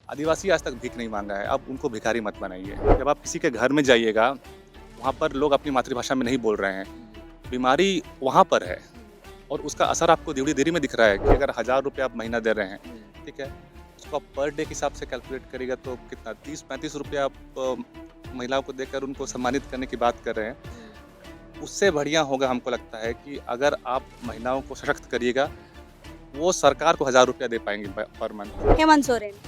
आदिवासी आज तक भीख नहीं माँगा है, आप उनको भिखारी मत बनाइए। जब आप किसी के घर में जाइएगा, वहाँ पर लोग अपनी मातृभाषा में नहीं बोल रहे हैं। बीमारी वहाँ पर है और उसका असर आपको देरी-देरी में दिख रहा है कि अगर ₹1000 आप महीना दे रहे हैं, ठीक है? उसको आप पर डे के हिसाब से कैलकुलेट करिएगा तो कितना ₹30-35 आप महिलाओं को देकर उनको सम्मानित करने की बात कर रहे हैं। उससे बढ़िया होगा हमको लगता है कि अगर आप महिलाओं को सशक्त करिएगा, वो सरकार को ₹1000 दे पाएँगी प पर मंथ। हेमंत सोरेन।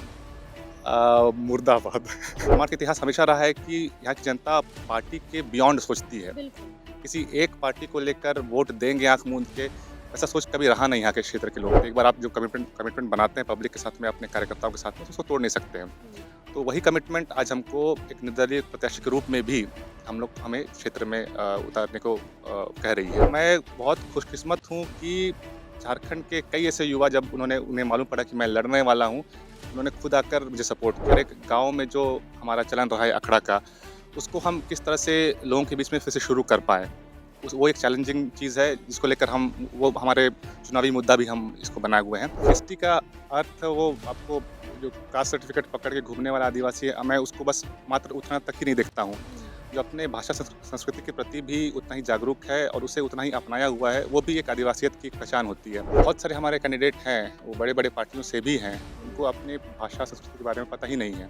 मुर्दाबाद। हमारा इतिहास हमेशा रहा है कि यहाँ की जनता पार्टी के बियॉन्ड सोचती है। बिल्कुल। किसी एक पार्टी को लेकर वोट देंगे आँख मूंद के, ऐसा सोच कभी रहा नहीं यहाँ के क्षेत्र के लोग। एक बार आप जो कमिटमेंट बनाते हैं पब्लिक के साथ में, अपने कार्यकर्ताओं के साथ में, तो उसको तोड़ नहीं सकते हैं। तो वही कमिटमेंट आज हमको एक निर्दलीय प्रत्याशी के रूप में भी हमें क्षेत्र में उतारने को कह रही है। मैं बहुत खुशकिस्मत हूँ कि झारखंड के कई ऐसे युवा, जब उन्हें मालूम पड़ा कि मैं लड़ने वाला हूँ, उन्होंने खुद आकर मुझे सपोर्ट किया। एक गाँव में जो हमारा चलन रहा है अखड़ा का, उसको हम किस तरह से लोगों के बीच में फिर से शुरू कर पाएँ। वो एक चैलेंजिंग चीज़ है जिसको लेकर वो हमारे चुनावी मुद्दा भी हम इसको बनाए हुए हैं। एसटी का अर्थ वो आपको जो कास्ट सर्टिफिकेट पकड़ के घूमने वाला आदिवासी है, मैं उसको बस मात्र उतना तक ही नहीं देखता हूँ। जो अपने भाषा संस्कृति के प्रति भी उतना ही जागरूक है और उसे उतना ही अपनाया हुआ है, वो भी एक आदिवासियत की पहचान होती है। बहुत सारे हमारे कैंडिडेट हैं, वो बड़े-बड़े पार्टियों से भी हैं, उनको अपनी भाषा संस्कृति के बारे में पता ही नहीं है।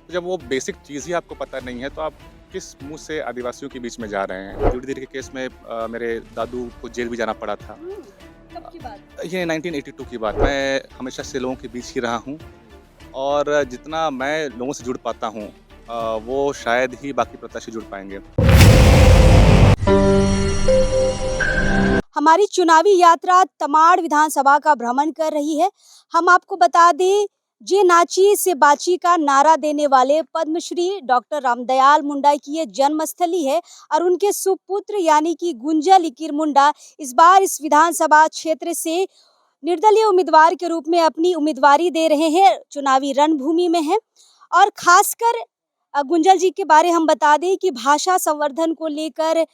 तो जब वो बेसिक चीज़ ही आपको पता नहीं है, तो आप किस मुँह से आदिवासियों के बीच में जा रहे हैं? ड्यूटी के केस में मेरे दादू को जेल भी जाना पड़ा था। कब की बात? ये 1982 की बात। मैं हमेशा से लोगों के बीच ही रहा हूँ और जितना मैं लोगों से जुड़ पाता हूँ, वो शायद ही बाकी प्रत्याशी जुड़ पाएँगे। हमारी चुनावी यात्रा तमाड़ विधानसभा का भ्रमण कर रही है। हम आपको बता दें, जे नाची से बाची का नारा देने वाले पद्मश्री डॉक्टर रामदयाल मुंडा की ये जन्मस्थली है और उनके सुपुत्र यानी कि गुंजल इकिर मुंडा इस बार इस विधानसभा क्षेत्र से निर्दलीय उम्मीदवार के रूप में अपनी उम्मीदवारी दे रहे हैं, चुनावी रणभूमि में हैं। और खासकर गुंजल जी के बारे हम बता दें कि भाषा संवर्धन को लेकर,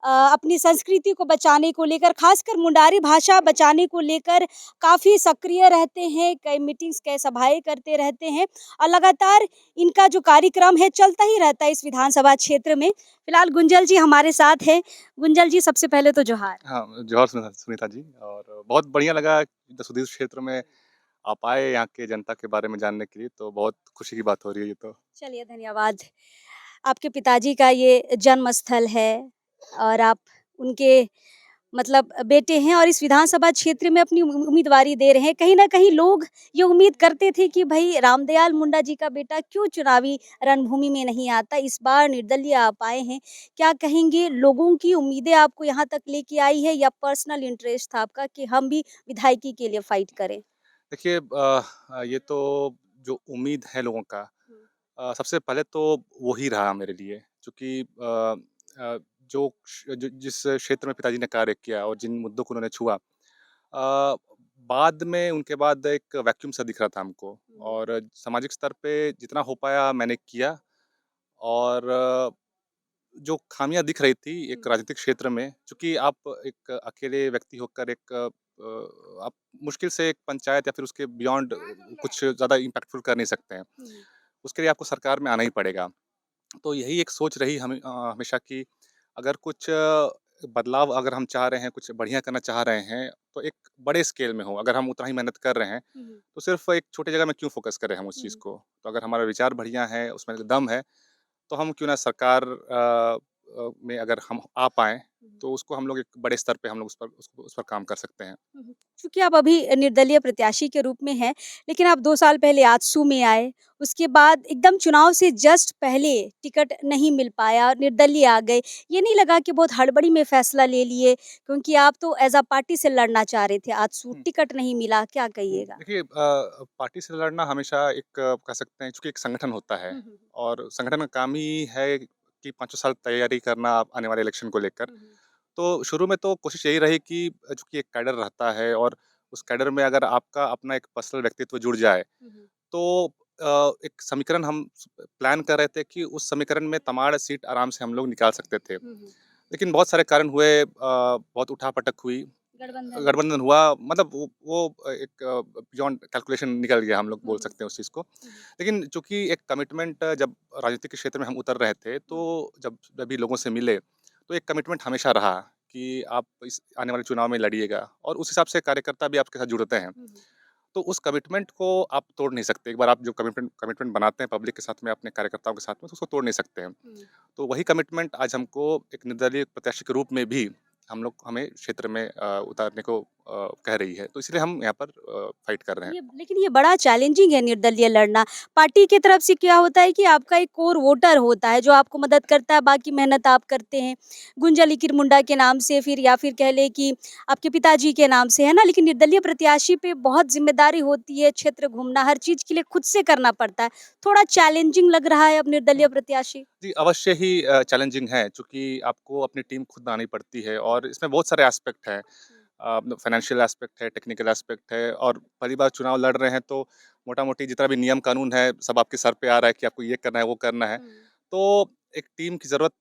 अपनी संस्कृति को बचाने को लेकर, खासकर मुंडारी भाषा बचाने को लेकर काफ़ी सक्रिय रहते हैं, कई मीटिंग्स, कई सभाएँ करते रहते हैं और लगातार इनका जो कार्यक्रम है चलता ही रहता है इस विधानसभा क्षेत्र में। फिलहाल गुंजल जी हमारे साथ हैं। गुंजल जी, सबसे पहले तो जोहार। हाँ, जोहार सुनीता जी, और बहुत बढ़िया लगा इतना सुदूर क्षेत्र में आप आए यहाँ के जनता के बारे में जानने के लिए, तो बहुत खुशी की बात हो रही है ये तो। चलिए, धन्यवाद। आपके पिताजी का ये जन्म स्थल है और आप उनके मतलब बेटे हैं और इस विधानसभा क्षेत्र में अपनी उम्मीदवारी दे रहे हैं। कहीं न कहीं लोग ये उम्मीद करते थे कि भई रामदयाल मुंडा जी का बेटा क्यों चुनावी रणभूमि में नहीं आता? इस बार निर्दलीय आप आए हैं। क्या कहेंगे, लोगों की उम्मीदें आपको यहाँ तक लेके आई है या पर्सनल इंटरेस्ट था आपका कि हम भी विधायकी के लिए फाइट करें? देखिए, ये तो जो उम्मीद है लोगों का, सबसे पहले तो वो ही रहा मेरे लिए, क्योंकि जिस क्षेत्र में पिताजी ने कार्य किया और जिन मुद्दों को उन्होंने छुआ, बाद में उनके बाद एक वैक्यूम सा दिख रहा था हमको, और सामाजिक स्तर पे जितना हो पाया मैंने किया। और जो खामियां दिख रही थी एक राजनीतिक क्षेत्र में, चूंकि आप एक अकेले व्यक्ति होकर आप मुश्किल से एक पंचायत या फिर उसके बियॉन्ड कुछ ज़्यादा इम्पैक्टफुल कर नहीं सकते हैं। उसके लिए आपको सरकार में आना ही पड़ेगा। तो यही एक सोच रही हमेशा की, अगर कुछ बदलाव अगर हम चाह रहे हैं, कुछ बढ़िया करना चाह रहे हैं, तो एक बड़े स्केल में हो। अगर हम उतना ही मेहनत कर रहे हैं, तो सिर्फ एक छोटी जगह में क्यों फोकस करें हम उस चीज़ को। तो अगर हमारा विचार बढ़िया है, उसमें दम है, तो हम क्यों ना सरकार में अगर हम आ पाएँ, तो उसको हम लोग एक बड़े स्तर पे हम लोग उस पर काम कर सकते हैं। चूँकि आप अभी निर्दलीय प्रत्याशी के रूप में हैं, लेकिन आप 2 साल पहले आजसू में आए, उसके बाद एकदम चुनाव से जस्ट पहले टिकट नहीं मिल पाया और निर्दलीय आ गए। ये नहीं लगा कि बहुत हड़बड़ी में फैसला ले लिए? क्योंकि आप तो एज़ अ पार्टी से लड़ना चाह रहे थे, आजसू हुँ। टिकट नहीं मिला, क्या कहिएगा? देखिए, पार्टी से लड़ना हमेशा एक कह सकते हैं, चूँकि एक संगठन होता है, और संगठन का काम ही है कि पाँचों साल तैयारी करना आने वाले इलेक्शन को लेकर। तो शुरू में तो कोशिश यही रही कि चूँकि एक कैडर रहता है, और उस कैडर में अगर आपका अपना एक पर्सनल व्यक्तित्व जुड़ जाए, तो एक समीकरण हम प्लान कर रहे थे कि उस समीकरण में तमाड़ सीट आराम से हम लोग निकाल सकते थे। लेकिन बहुत सारे कारण हुए, बहुत उठा-पटक हुई। गठबंधन। गठबंधन हुआ, मतलब वो एक बियॉन्ड कैलकुलेशन निकल गया, हम लोग बोल हुँ, सकते हैं उस चीज़ को। हुँ, लेकिन चूँकि एक कमिटमेंट जब राजनीतिक के क्षेत्र में हम उतर रहे थे, हुँ, तो जब जब भी लोगों से मिले, तो एक कमिटमेंट हमेशा रहा कि आप इस आने वाले चुनाव में लड़िएगा, और उस हिसाब से कार्यकर्ता भी आपके साथ जुड़ते हैं। हुँ, हुँ, तो उस कमिटमेंट को आप तोड़ नहीं सकते। एक बार आप जो कमिटमेंट कमिटमेंट बनाते हैं पब्लिक के साथ में, अपने कार्यकर्ताओं के साथ में, तो उसको तोड़ नहीं सकते हैं। हुँ। तो वही कमिटमेंट आज हमको एक निर्दलीय प्रत्याशी के रूप में भी हमें क्षेत्र में उतारने को कह रही है। तो इसलिए हम यहाँ पर फाइट कर रहे हैं। ये लेकिन ये बड़ा चैलेंजिंग है निर्दलीय लड़ना। पार्टी की तरफ से क्या होता है कि आपका एक कोर वोटर होता है जो आपको मदद करता है, बाकी मेहनत आप करते हैं। गुंजा लिकिर मुंडा के नाम से फिर या फिर कह लें कि आपके पिताजी के नाम से, है ना? लेकिन निर्दलीय प्रत्याशी पे बहुत ज़िम्मेदारी होती है, क्षेत्र घूमना, हर चीज़ के लिए खुद से करना पड़ता है। थोड़ा चैलेंजिंग लग रहा है अब निर्दलीय प्रत्याशी? जी, अवश्य ही चैलेंजिंग है, चूँकि आपको अपनी टीम खुद बनानी पड़ती है, और इसमें बहुत सारे एस्पेक्ट हैं। फाइनेंशियल एस्पेक्ट है, टेक्निकल एस्पेक्ट है, और पहली बार चुनाव लड़ रहे हैं, तो मोटा-मोटी जितना भी नियम कानून है, सब आपके सर पे आ रहा है कि आपको ये करना है, वो करना है। हुँ, तो एक टीम की ज़रूरत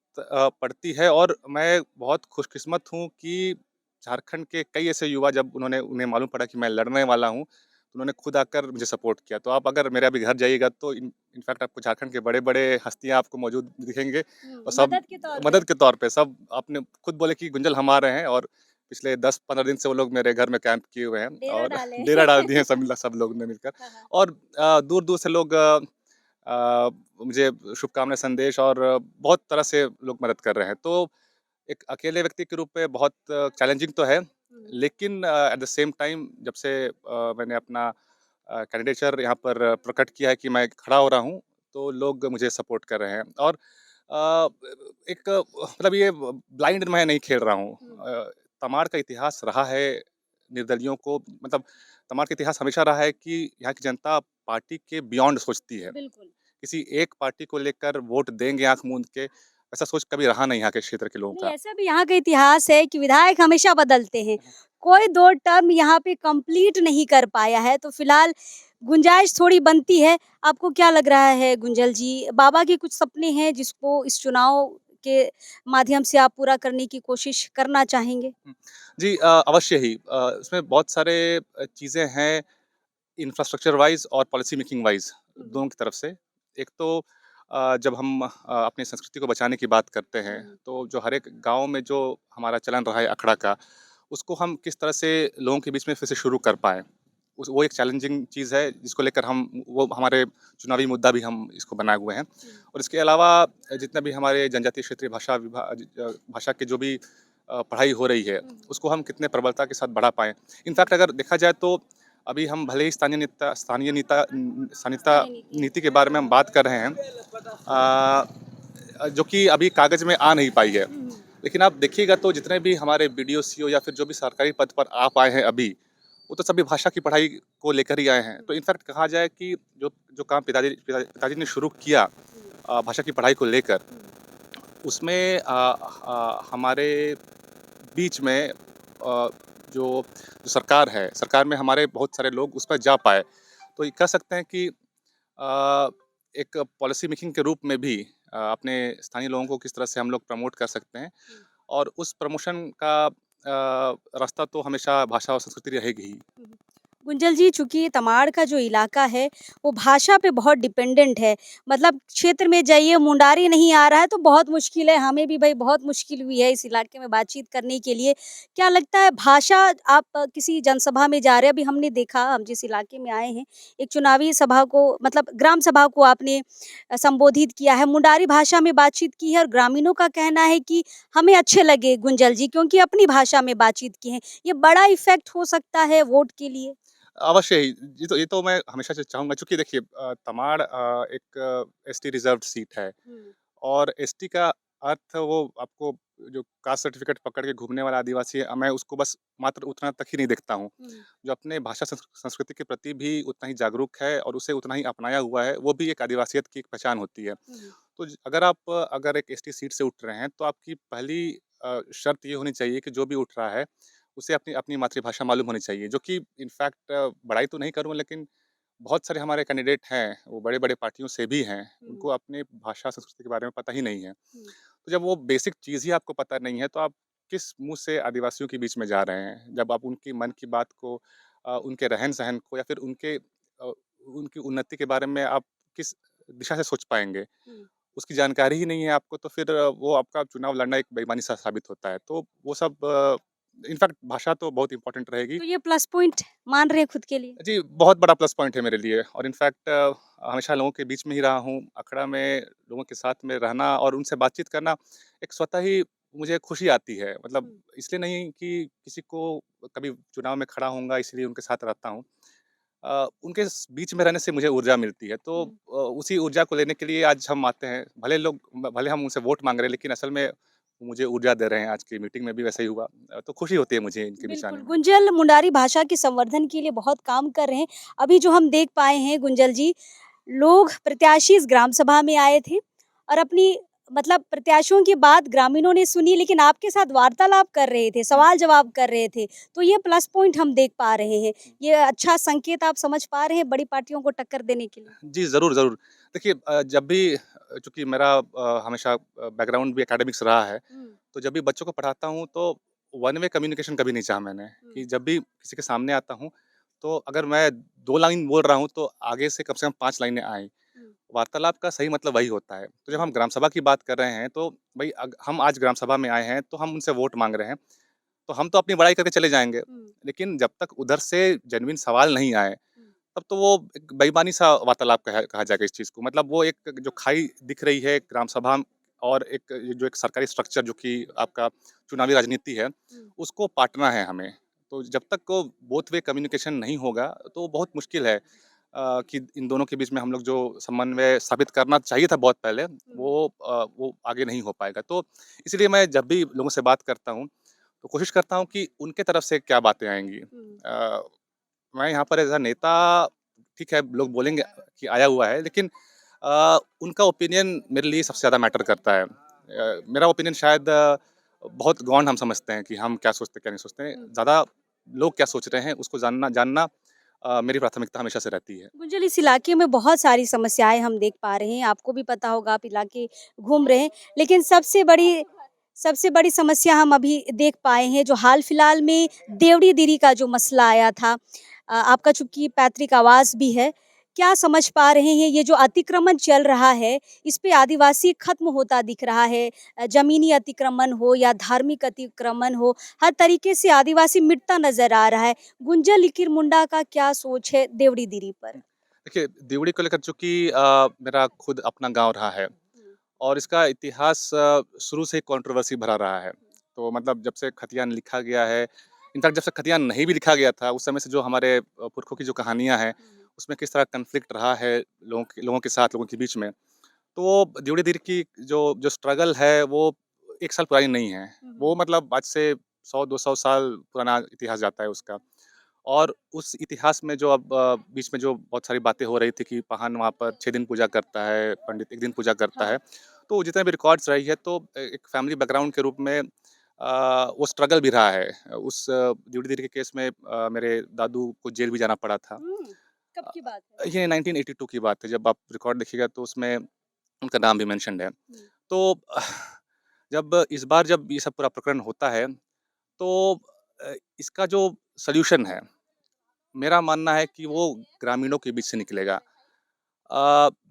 पड़ती है, और मैं बहुत खुशकिस्मत हूँ कि झारखंड के कई ऐसे युवा, जब उन्हें मालूम पड़ा कि मैं लड़ने वाला हूँ, तो उन्होंने खुद आकर मुझे सपोर्ट किया। तो आप अगर मेरे अभी घर जाइएगा, तो इनफैक्ट आपको झारखंड के बड़े-बड़े हस्तियाँ आपको मौजूद दिखेंगे, हुँ, और सब मदद के तौर पे। मदद के तौर पे सब आपने खुद बोले कि गुंजल हम आ रहे हैं, और पिछले 10-15 दिन से वो लोग मेरे घर में कैंप किए हुए हैं, डेरा और डाले। डेरा डाल दिए हैं सब लोग ने मिलकर। हाँ, हाँ। और दूर-दूर से लोग मुझे शुभकामनाएँ संदेश, और बहुत तरह से लोग मदद कर रहे हैं। तो एक अकेले व्यक्ति के रूप में बहुत चैलेंजिंग तो है, हुँ, लेकिन एट द सेम टाइम जब से मैंने अपना कैंडिडेचर यहाँ पर प्रकट किया है कि मैं खड़ा हो रहा हूँ, तो लोग मुझे सपोर्ट कर रहे हैं। और एक मतलब ये ब्लाइंड मैं नहीं खेल रहा हूँ। हुँ, तमाड़ का इतिहास रहा है निर्दलियों को, मतलब तमाड़ का इतिहास हमेशा रहा है कि यहाँ की जनता पार्टी के बियॉन्ड सोचती है। बिल्कुल। किसी एक पार्टी को लेकर वोट देंगे आँख मूंद के, ऐसा सोच कभी रहा नहीं यहाँ के क्षेत्र के लोगों नहीं, का। ऐसा भी यहाँ का इतिहास है कि विधायक हमेशा बदलते हैं। कोई 2 टर्म यहाँ पे कंप्लीट नहीं कर पाया है, तो फिलहाल गुंजाइश थोड़ी बनती है। आपको क्या लग रहा है गुंजल जी? बाबा के कुछ सपने हैं जिसको इस चुनाव के माध्यम से आप पूरा करने की कोशिश करना चाहेंगे? हुँ। जी, अवश्य ही इसमें बहुत सारे चीज़ें हैं, इंफ्रास्ट्रक्चर वाइज़ और पॉलिसी मेकिंग वाइज़, हुँ, हुँ। दोनों की तरफ से। एक तो जब हम अपनी संस्कृति को बचाने की बात करते हैं, हुँ, तो जो हर एक गाँव में जो हमारा चलन रहा है अखड़ा का, उसको हम किस तरह से लोगों के बीच में फिर से शुरू कर पाएँ। उस वो एक चैलेंजिंग चीज़ है, जिसको लेकर वो हमारे चुनावी मुद्दा भी हम इसको बनाए हुए हैं। हुँ, और इसके अलावा जितना भी हमारे जनजातीय क्षेत्रीय भाषा की जो भी पढ़ाई हो रही है, हुँ, उसको हम कितने प्रबलता के साथ बढ़ा पाएँ। इनफैक्ट अगर देखा जाए, तो अभी हम भले ही स्थानीयता स्थानीय नीति। नीति के बारे में हम बात कर रहे हैं, जो कि अभी कागज़ में आ नहीं पाई है। हुँ, हुँ, लेकिन आप देखिएगा, तो जितने भी हमारे बीडीओ, सीओ या फिर जो भी सरकारी पद पर आप आए हैं अभी, वो तो सभी भाषा की पढ़ाई को लेकर ही आए हैं। हुँ, तो इनफैक्ट कहा जाए कि जो जो काम पिताजी ने शुरू किया हुँ, भाषा की पढ़ाई को लेकर, हुँ, उसमें हमारे बीच में जो जो सरकार में हमारे बहुत सारे लोग उस पर जा पाए। तो ये कह सकते हैं कि एक पॉलिसी मेकिंग के रूप में भी अपने स्थानीय लोगों को किस तरह से हम लोग प्रमोट कर सकते हैं, हुँ, और उस प्रमोशन का रास्ता तो हमेशा भाषा और संस्कृति रहेगी ही। हुँ। गुंजल जी, चूँकि तमाड़ का जो इलाका है, वो भाषा पे बहुत डिपेंडेंट है। मतलब क्षेत्र में जाइए, मुंडारी नहीं आ रहा है, तो बहुत मुश्किल है। हमें भी भई बहुत मुश्किल हुई है इस इलाके में बातचीत करने के लिए। क्या लगता है भाषा आप किसी जनसभा में जा रहे हैं, अभी हमने देखा, हम जिस इलाके में आए हैं, एक चुनावी सभा को मतलब ग्राम सभा को आपने संबोधित किया है, मुंडारी भाषा में बातचीत की है और ग्रामीणों का कहना है कि हमें अच्छे लगे गुंजल जी, क्योंकि अपनी भाषा में बातचीत की है। ये बड़ा इफ़ेक्ट हो सकता है वोट के लिए? अवश्य ही। ये तो मैं हमेशा से चाहूँगा, चूँकि देखिए तमाड़ एक एसटी रिज़र्व्ड सीट है, हुँ, और एसटी का अर्थ वो आपको जो कास्ट सर्टिफ़िकेट पकड़ के घूमने वाला आदिवासी है, मैं उसको बस मात्र उतना तक ही नहीं देखता हूँ। हुँ, जो अपने भाषा संस्कृति के प्रति भी उतना ही जागरूक है, और उसे उतना ही अपनाया हुआ है, वो भी एक आदिवासियत की एक पहचान होती है। हुँ, तो अगर एक एसटी सीट से उठ रहे हैं, तो आपकी पहली शर्त ये होनी चाहिए कि जो भी उठ रहा है, उसे अपनी अपनी मातृभाषा मालूम होनी चाहिए। जो कि इनफैक्ट बड़ाई तो नहीं करूँगा, लेकिन बहुत सारे हमारे कैंडिडेट हैं, वो बड़े-बड़े पार्टियों से भी हैं, हुँ, उनको अपने भाषा संस्कृति के बारे में पता ही नहीं है। हुँ, तो जब वो बेसिक चीज़ ही आपको पता नहीं है, तो आप किस मुँह से आदिवासियों के बीच में जा रहे हैं? जब आप उनकी मन की बात को उनके रहन-सहन को या फिर उनकी उन्नति के बारे में आप किस दिशा से सोच पाएँगे? हुँ। उसकी जानकारी ही नहीं है आपको तो फिर वो आपका चुनाव लड़ना एक बेईमानी सा साबित होता है। तो वो सब इनफैक्ट भाषा तो बहुत इम्पोर्टेंट रहेगी। तो ये प्लस पॉइंट मान रहे हैं खुद के लिए? जी, बहुत बड़ा प्लस पॉइंट है मेरे लिए और इनफैक्ट हमेशा लोगों के बीच में ही रहा हूँ। अखड़ा में लोगों के साथ में रहना और उनसे बातचीत करना एक स्वतः ही मुझे खुशी आती है। मतलब हुँ। इसलिए नहीं कि किसी को कभी चुनाव में खड़ा होऊँगा इसलिए उनके साथ रहता हूँ। उनके बीच में रहने से मुझे ऊर्जा मिलती है। तो हुँ। उसी ऊर्जा को लेने के लिए आज हम आते हैं। भले हम उनसे वोट माँग रहे हैं लेकिन असल में मुझे ऊर्जा दे रहे हैं। आज की मीटिंग में भी वैसा ही हुआ। तो खुशी होती है मुझे इनके बीच बिल्कुल, आने में। गुंजल मुंडारी भाषा के संवर्धन के लिए बहुत काम कर रहे हैं। अभी जो हम देख पाए हैं गुंजल जी, लोग प्रत्याशी इस ग्राम सभा में आए थे और अपनी मतलब प्रत्याशियों की बात ग्रामीणों ने सुनी लेकिन आपके साथ वार्तालाप कर रहे थे, हुँ। सवाल-जवाब कर रहे थे। तो ये प्लस पॉइंट हम देख पा रहे हैं। हुँ। ये अच्छा संकेत आप समझ पा रहे हैं बड़ी पार्टियों को टक्कर देने के लिए? जी, ज़रूर, ज़रूर। देखिए जब भी चूँकि मेरा हमेशा बैकग्राउंड भी एकेडमिक्स रहा है, हुँ, तो जब भी बच्चों को पढ़ाता हूँ तो वन वे कम्युनिकेशन कभी नहीं चाहा मैंने हुँ, कि जब भी किसी के सामने आता हूँ, तो अगर मैं 2 लाइन बोल रहा हूँ तो आगे से कम 5 लाइनें आएँ। हुँ, वार्तालाप का सही मतलब वही होता है। तो जब हुँ, हम ग्राम सभा की बात कर रहे हैं तो भई हम आज ग्राम सभा में आए हैं, तो हम उनसे वोट माँग रहे हैं, तो हम तो अपनी बड़ाई करके चले जाएँगे। हुँ, लेकिन जब तक उधर से जेनुइन सवाल नहीं आए हुँ, तब तो वो एक बेईमानी सा वार्तालाप कहा कहा जाएगा इस चीज़ को। मतलब वो एक जो खाई दिख रही है ग्राम सभा और एक ये जो एक सरकारी स्ट्रक्चर जो कि आपका चुनावी राजनीति है, हुँ, उसको पाटना है हमें। तो जब तक वो बोथ वे कम्युनिकेशन नहीं होगा, तो बहुत मुश्किल है कि इन दोनों के बीच में हम लोग जो समन्वय साबित करना चाहिए था बहुत पहले, हुँ, वो आगे नहीं हो पाएगा। तो इसलिए मैं जब भी लोगों से बात करता हूँ, तो कोशिश करता हूँ कि उनके तरफ से क्या बातें आएँगी। हुँ, मैं यहाँ पर एज़ अ नेता ठीक है, लोग बोलेंगे कि आया हुआ है, लेकिन उनका ओपिनियन मेरे लिए सबसे ज़्यादा मैटर करता है। मेरा ओपिनियन शायद बहुत गौण हम समझते हैं कि हम क्या सोचते हैं, क्या नहीं सोचते हैं। हुँ। ज़्यादा लोग क्या सोच रहे हैं, उसको जानना जानना मेरी प्राथमिकता हमेशा से रहती है। गुंजल इस इलाके में बहुत सारी समस्याएँ हम देख पा रहे हैं, आपको भी पता होगा आप इलाके घूम रहे हैं। लेकिन सबसे बड़ी समस्या हम अभी देख पाए हैं जो हाल-फिलहाल में देवड़ी दिरी का जो मसला आया था। आपका चूँकि पैतृक आवास भी है, क्या समझ पा रहे हैं ये जो अतिक्रमण चल रहा है, इस पे आदिवासी खत्म होता दिख रहा है। ज़मीनी अतिक्रमण हो या धार्मिक अतिक्रमण हो, हर तरीके से आदिवासी मिटता नज़र आ रहा है। गुंजल लिकिर मुंडा का क्या सोच है देवड़ी दिरी पर? देखिए, देवड़ी को लेकर चूँकि मेरा खुद अपना गाँव रहा है हुँ, और इसका इतिहास शुरू से ही कंट्रोवर्सी भरा रहा है। तो मतलब जब से खतियान लिखा गया है, इनफैक्ट जब से खतियान नहीं भी लिखा गया था, उस समय से जो हमारे पुरखों की जो कहानियाँ हैं, हुँ, उसमें किस तरह कॉन्फ्लिक्ट रहा है लोगों के साथ, लोगों के बीच में। तो वो देवड़ी दिर की जो जो स्ट्रगल है, वो 1 साल पुरानी नहीं है। हुँ, वो हुँ, मतलब आज से 100-200 साल पुराना इतिहास जाता है उसका। और उस इतिहास में जो अब बीच में जो बहुत सारी बातें हो रही थी कि पाहन वहाँ पर 6 दिन पूजा करता है, पंडित 1 दिन पूजा करता हाँ, है। तो जितने भी रिकॉर्ड्स रही है तो एक फैमिली बैकग्राउंड के रूप में वो स्ट्रगल भी रहा है। उस ड्यूटी देरी के केस में मेरे दादू को जेल भी जाना पड़ा था। हुँ, कब अ, की बात है? ये 1982 की बात है, जब आप रिकॉर्ड देखिएगा तो उसमें उनका नाम भी मेंशन्ड है। हुँ, तो जब ये सब पूरा प्रकरण होता है, तो इसका जो सॉल्यूशन है, मेरा मानना है कि वो ग्रामीणों के बीच से निकलेगा।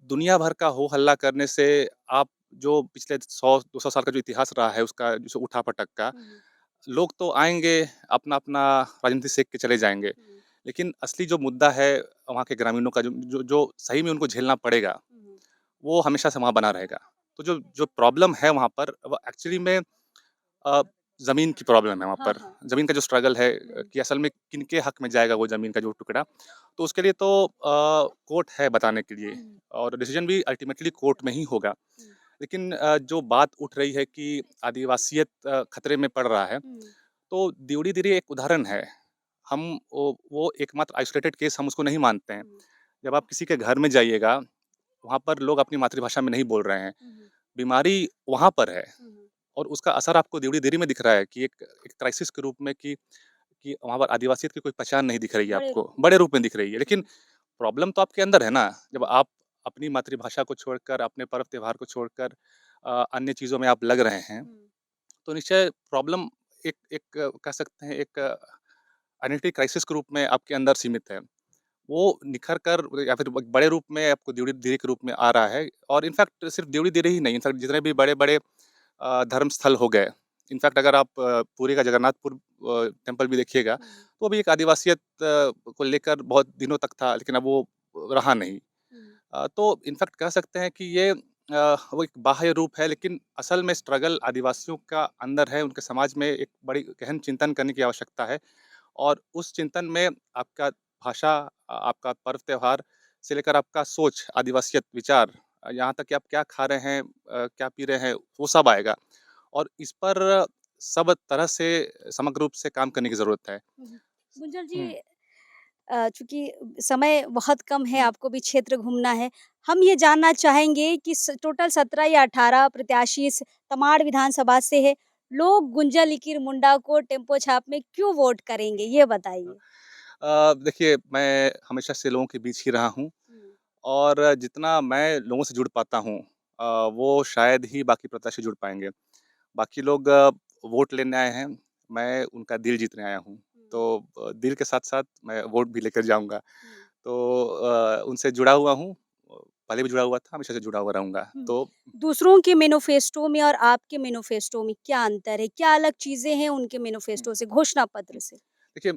दुनिया भर का हो हल्ला करने से आप जो पिछले 100-200 साल का जो इतिहास रहा है उसका जो उठा-पटक का, हुँ, हुँ, लोग तो आएँगे, अपना-अपना राजनीति सेक के चले जाएँगे। हुँ, लेकिन असली जो मुद्दा है वहाँ के ग्रामीणों का जो सही में उनको झेलना पड़ेगा, हुँ, वो हमेशा से वहाँ बना रहेगा। तो जो जो प्रॉब्लम है वहाँ पर वो एक्चुअली में अ, ज़मीन की प्रॉब्लम है वहाँ हाँ, पर। हाँ, ज़मीन का जो स्ट्रगल है हुँ, कि असल में किनके हक में जाएगा वो ज़मीन का जो टुकड़ा। तो उसके लिए तो कोर्ट है बताने के लिए हुँ, और डिसीज़न भी अल्टीमेटली कोर्ट में ही होगा। हुँ, लेकिन जो बात उठ रही है कि आदिवासियत खतरे में पड़ रहा है, हुँ, तो दिउड़ी दिरी एक उदाहरण है। हम वो एकमात्र आइसोलेटेड केस हम उसको नहीं मानते हैं। हुँ, जब आप किसी के घर में जाइएगा, वहाँ पर लोग अपनी मातृभाषा में नहीं बोल रहे हैं। हुँ, बीमारी वहाँ पर है हुँ, और उसका असर आपको दिउड़ी दिरी में दिख रहा है कि एक क्राइसिस के रूप में कि वहाँ पर आदिवासियत की कोई पहचान नहीं दिख रही है बड़े आपको, रूप में। बड़े रूप में दिख रही है। लेकिन हुँ, प्रॉब्लम तो आपके अंदर है ना, जब हुँ, आप अपनी मातृभाषा को छोड़कर, अपने पर्व-त्योहार को छोड़कर अन्य चीज़ों में आप लग रहे हैं, हुँ, तो निश्चय प्रॉब्लम कह सकते हैं एक आइडेंटिटी क्राइसिस के रूप में आपके अंदर सीमित है। वो निखर कर या फिर एक बड़े रूप में आपको धीरे-धीरे के रूप में आ रहा है और इनफैक्ट सिर्फ़ धीरे-धीरे ही नहीं, इनफैक्ट जितने भी बड़े-बड़े धर्म स्थल हो गए, इनफैक्ट अगर आप पुरी का जगन्नाथपुर टेम्पल भी देखिएगा, हुँ, तो भी एक आदिवासियत को लेकर बहुत दिनों तक था, लेकिन अब वो रहा नहीं। हुँ, तो इनफैक्ट कह सकते हैं कि ये वो एक बाह्य रूप है, लेकिन असल में स्ट्रगल आदिवासियों का अंदर है, उनके समाज में एक बड़ी गहन चिंतन करने की आवश्यकता है और उस चिंतन में आपका भाषा आपका पर्व-त्योहार से लेकर आपका सोच, आदिवासियत, विचार यहाँ तक कि आप क्या खा रहे हैं क्या पी रहे हैं, वो सब आएगा और इस पर सब तरह से समग्र रूप से काम करने की ज़रूरत है। हुँ। गुंजल जी, हुँ, चूँकि समय बहुत कम है, हुँ। आपको भी क्षेत्र घूमना है। हम ये जानना चाहेंगे कि टोटल 17 या 18 प्रत्याशी इस तमाड़ विधानसभा से है। लोग गुंजल इकिर मुंडा को टेम्पो छाप में क्यों वोट करेंगे? ये बताइए। देखिए मैं हमेशा से लोगों के बीच ही रहा हूँ हुँ, और जितना मैं लोगों से जुड़ पाता हूँ वो शायद ही बाकी प्रत्याशी जुड़ पाएँगे। बाकी लोग वोट लेने आए हैं, मैं उनका दिल जीतने आया हूँ। हुँ, तो दिल के साथ-साथ मैं वोट भी लेकर जाऊँगा। हुँ, तो उनसे जुड़ा हुआ हूँ, पहले भी जुड़ा हुआ था, हमेशा से जुड़ा हुआ रहूँगा। हुँ। तो दूसरों के मैनिफेस्टो में और आपके मैनिफेस्टो में क्या अंतर है? क्या अलग चीज़ें हैं उनके हुँ, मैनिफेस्टो से, घोषणा हुँ। पत्र से? देखिए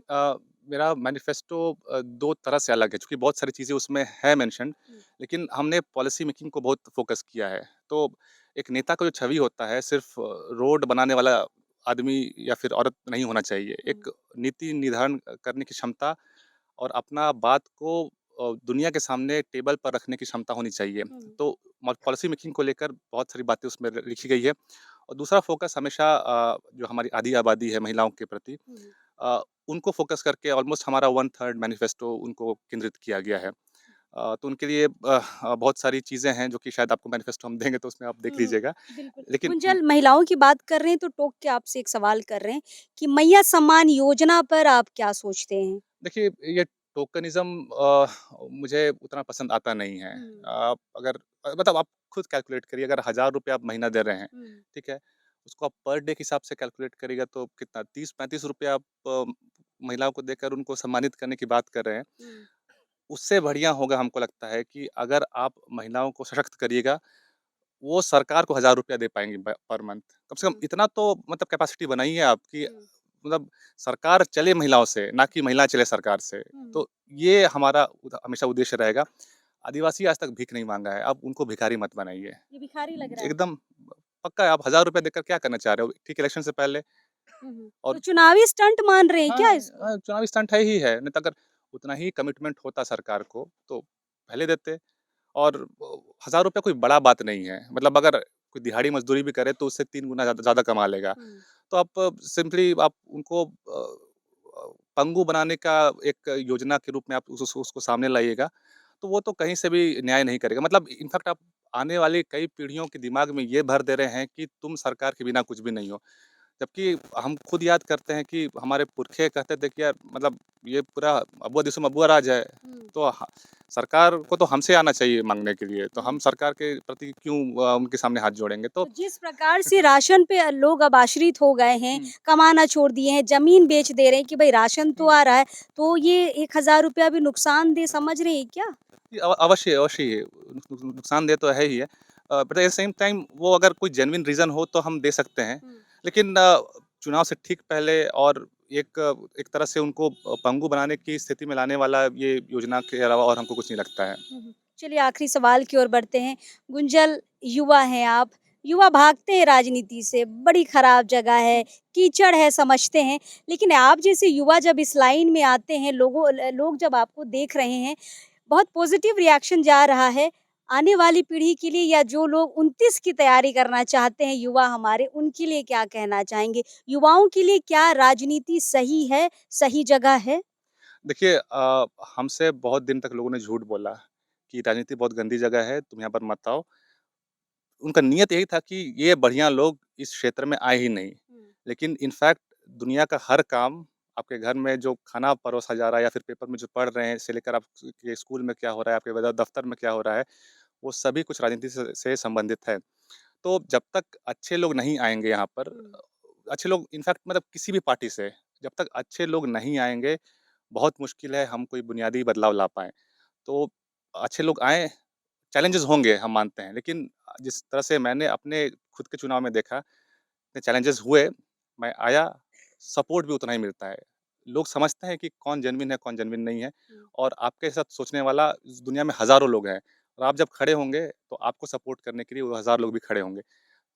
मेरा मैनिफेस्टो 2 तरह से अलग है, चूँकि बहुत सारी चीज़ें उसमें है मेंशन, हुँ, लेकिन हमने पॉलिसी मेकिंग को बहुत फ़ोकस किया है। तो एक नेता का जो छवि होता है, सिर्फ़ रोड बनाने वाला आदमी या फिर औरत नहीं होना चाहिए। हुँ, एक नीति निर्धारण करने की क्षमता और अपना बात को दुनिया के सामने टेबल पर रखने की क्षमता होनी चाहिए। हुँ, तो पॉलिसी मेकिंग को लेकर बहुत सारी बातें उसमें लिखी गई है और दूसरा फ़ोकस हमेशा जो हमारी आधी आबादी है महिलाओं के प्रति हुँ। अ, उनको फ़ोकस करके ऑलमोस्ट हमारा 1/3 मैनिफेस्टो उनको केंद्रित किया गया है। तो उनके लिए बहुत सारी चीज़ें हैं जो कि शायद आपको मैनिफेस्टो हम देंगे तो उसमें आप देख हुँ, हुँ। लीजिएगा। बिल्कुल। लेकिन गुंजल, महिलाओं की बात कर रहे हैं तो टोक के आपसे एक सवाल कर रहे हैं कि मैया सम्मान योजना पर आप क्या सोचते हैं? देखिए ये टोकनिज़्म मुझे उतना पसंद आता नहीं है। हुँ, अगर मतलब आप खुद कैलकुलेट करिए अगर ₹1000 आप महीना दे रहे हैं, हुँ, ठीक है? उसको आप पर डे के हिसाब से कैलकुलेट करिएगा तो कितना ₹30-35 आप महिलाओं को देकर उनको सम्मानित करने की बात कर रहे हैं। हुँ, उससे बढ़िया होगा हमको लगता है कि अगर आप महिलाओं को सशक्त करिएगा, वो सरकार को ₹1000 दे पाएँगी ब पर मंथ। कम से कम हुँ, इतना तो मतलब कैपेसिटी बनाइए आप कि हुँ, मतलब सरकार चले महिलाओं से, ना कि महिला चले सरकार से। हुँ। तो ये हमारा हमेशा उद्देश्य रहेगा। आदिवासी आज तक भीख नहीं माँगा है, आप उनको भिखारी मत बनाइए। ये भिखारी लग रहा है। एकदम पक्का है आप ₹1000 देकर क्या करना चाह रहे हो? ठीक इलेक्शन से पहले हुँ, हुँ। तो और चुनावी स्टंट मान रहे हैं हाँ, क्या इसको? चुनावी स्टंट है ही है। नहीं तो अगर उतना ही कमिटमेंट होता सरकार को, तो पहले देते। और ₹1000 कोई बड़ा बात नहीं है। मतलब अगर कोई दिहाड़ी मज़दूरी भी करे तो उससे 3 गुना ज़्यादा ज़्यादा कमा लेगा। हुँ, तो आप सिंपली आप उनको पंगु बनाने का एक योजना के रूप में आप उसको सामने लाइएगा, तो वो तो कहीं से भी न्याय नहीं करेगा। मतलब इनफैक्ट आप आने वाली कई पीढ़ियों के दिमाग में ये भर दे रहे हैं कि तुम सरकार के बिना कुछ भी नहीं हो। जबकि हम खुद याद करते हैं कि हमारे पुरखे कहते थे कि यार मतलब ये पूरा अब्बुआ दिसुम अब्बुआ राज है। हुँ, तो सरकार को तो हमसे आना चाहिए माँगने के लिए, तो हम हुँ। सरकार के प्रति क्यों उनके सामने हाथ जोड़ेंगे? तो तो जिस प्रकार से राशन पे लोग अब आश्रित हो गए हैं, हुँ, कमाना छोड़ दिए हैं, ज़मीन बेच दे रहे हैं कि भई राशन तो हुँ। आ रहा है, तो ये ₹1000 भी नुकसानदेह समझ रहे हैं क्या? जी, अवश्य, अवश्य ही है। नुकसानदेह तो है ही है। But at the same time वो अगर कोई जेन्युइन रीज़न हो तो हम दे सकते हैं। हुँ, लेकिन चुनाव से ठीक पहले और एक तरह से उनको पंगु बनाने की स्थिति में लाने वाला ये योजना के अलावा और हमको कुछ नहीं लगता है। हुँ, हुँ। चलिए आखिरी सवाल की ओर बढ़ते हैं। गुंजल, युवा हैं आप, युवा भागते हैं राजनीति से, बड़ी खराब जगह है, कीचड़ है समझते हैं, लेकिन आप जैसे युवा जब इस लाइन में आते हैं, लोग जब आपको देख रहे हैं, बहुत पॉजिटिव रिएक्शन जा रहा है। आने वाली पीढ़ी के लिए या जो लोग 29 की तैयारी करना चाहते हैं युवा हमारे, उनके लिए क्या कहना चाहेंगे? युवाओं के लिए क्या राजनीति सही है, सही जगह है? देखिए हमसे बहुत दिन तक लोगों ने झूठ बोला कि राजनीति बहुत गंदी जगह है, तुम यहाँ पर मत आओ। उनका नियत यही था कि ये बढ़िया लोग इस क्षेत्र में आए ही नहीं। हुँ, लेकिन इनफैक्ट दुनिया का हर काम आपके घर में जो खाना परोसा जा रहा है या फिर पेपर में जो पढ़ रहे हैं, इससे लेकर आप के स्कूल में क्या हो रहा है, आपके दफ्तर में क्या हो रहा है, वो सभी कुछ राजनीति से संबंधित है। तो जब तक अच्छे लोग नहीं आएँगे यहाँ पर, हुँ। अच्छे लोग इनफैक्ट मतलब किसी भी पार्टी से जब तक अच्छे लोग नहीं आएँगे, बहुत मुश्किल है हम कोई बुनियादी बदलाव ला पाएँ। तो अच्छे लोग आएँ, चैलेंजेस होंगे हम मानते हैं, लेकिन जिस तरह से मैंने अपने खुद के चुनाव में देखा, इतने चैलेंजेस हुए, मैं आया, सपोर्ट भी उतना ही मिलता है। लोग समझते हैं कि कौन जेनुइन है, कौन जेनुइन नहीं है हुँ। और आपके साथ सोचने वाला इस दुनिया में हज़ारों लोग हैं और आप जब खड़े होंगे, तो आपको सपोर्ट करने के लिए वो हज़ार लोग भी खड़े होंगे।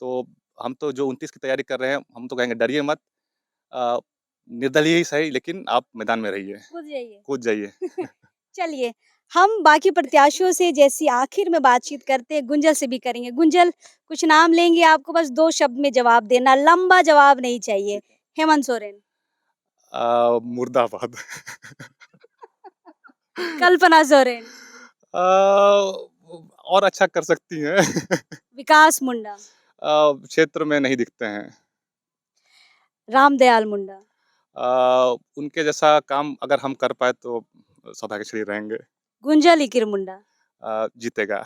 तो हम तो जो 29 की तैयारी कर रहे हैं, हम तो कहेंगे डरिए मत अ, निर्दलीय ही सही लेकिन आप मैदान में रहिए, कूद जाइए। कूद जाइए। चलिए, हम बाकी प्रत्याशियों से जैसी आखिर में बातचीत करते हैं, गुंजल से भी करेंगे। गुंजल, कुछ नाम लेंगे, आपको बस 2 शब्द में जवाब देना, लंबा जवाब नहीं चाहिए। ठीक है। हेमंत सोरेन, मुर्दाबाद। कल्पना सोरेन, और अच्छा कर सकती हैं। विकास मुंडा, क्षेत्र में नहीं दिखते हैं। रामदयाल मुंडा, उनके जैसा काम अगर हम कर पाएँ तो सौभाग्यशाली रहेंगे। गुंजल इकिर मुंडा। जीतेगा।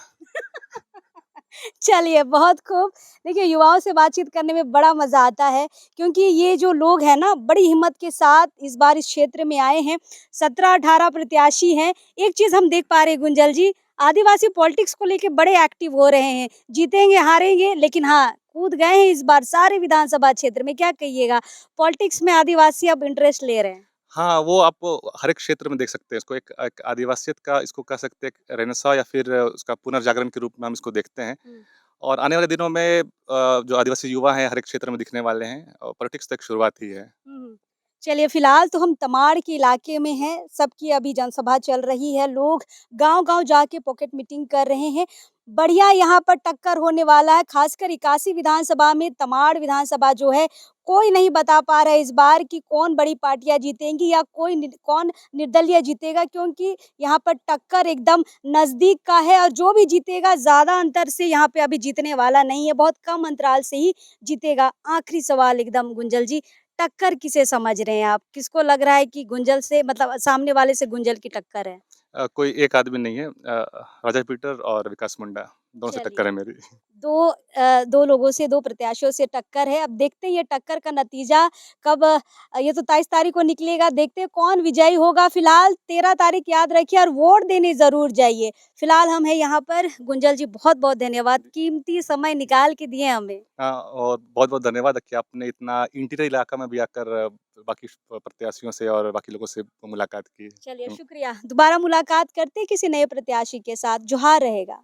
चलिए, बहुत खूब। देखिए, युवाओं से बातचीत करने में बड़ा मज़ा आता है क्योंकि ये जो लोग हैं ना, बड़ी हिम्मत के साथ इस बार इस क्षेत्र में आए हैं। 17-18 प्रत्याशी हैं। एक चीज़ हम देख पा रहे हैं गुंजल जी, आदिवासी पॉलिटिक्स को लेके बड़े एक्टिव हो रहे हैं। जीतेंगे, हारेंगे, लेकिन हाँ, कूद गए हैं इस बार सारे विधानसभा क्षेत्र में। क्या कहिएगा? पॉलिटिक्स में आदिवासी अब इंटरेस्ट ले रहे हैं। हाँ, वो आप हर एक क्षेत्र में देख सकते हैं इसको एक एक आदिवासियत का इसको कह सकते हैं एक रेनेसाँ या फिर उसका पुनर्जागरण के रूप में हम इसको देखते हैं। हुँ। और आने वाले दिनों में जो आदिवासी युवा हैं हर एक क्षेत्र में दिखने वाले हैं और पॉलिटिक्स तो एक शुरुआत ही है। हुँ। चलिए, फिलहाल तो हम तमाड़ के इलाके में हैं, सबकी अभी जनसभा चल रही है, लोग गाँव-गाँव जाके पॉकेट मीटिंग कर रहे हैं। बढ़िया यहाँ पर टक्कर होने वाला है, खासकर 81 विधानसभा में तमाड़ विधानसभा जो है, कोई नहीं बता पा रहा है इस बार कि कौन बड़ी पार्टियाँ जीतेंगी या कौन निर्दलीय जीतेगा क्योंकि यहाँ पर टक्कर एकदम नज़दीक का है और जो भी जीतेगा ज़्यादा अंतर से यहाँ पे अभी जीतने वाला नहीं है, बहुत कम अंतराल से ही जीतेगा। आखिरी सवाल एकदम गुंजल जी, टक्कर किसे समझ रहे हैं आप? किसको लग रहा है कि गुंजल से मतलब सामने वाले से गुंजल की टक्कर है? कोई एक आदमी नहीं है राजा पीटर और विकास मुंडा दोनों से टक्कर चलिए, है मेरी। 2 लोगों से 2 प्रत्याशियों से टक्कर है। अब देखते हैं ये टक्कर का नतीजा कब ये तो 23 तारीख को निकलेगा, देखते हैं कौन विजयी होगा। फिलहाल 13 तारीख याद रखिए और वोट देने ज़रूर जाइए। फिलहाल हम हैं यहाँ पर। गुंजल जी बहुत-बहुत धन्यवाद, कीमती समय निकाल के दिए हमें। हाँ, और बहुत-बहुत धन्यवाद कि आपने इतना इंटीरियर इलाका में भी आकर बाकी प्रत्याशियों से और बाकी लोगों से मुलाकात की। चलिए शुक्रिया। दोबारा मुलाकात करते हैं किसी नए प्रत्याशी के साथ। जोहार रहेगा।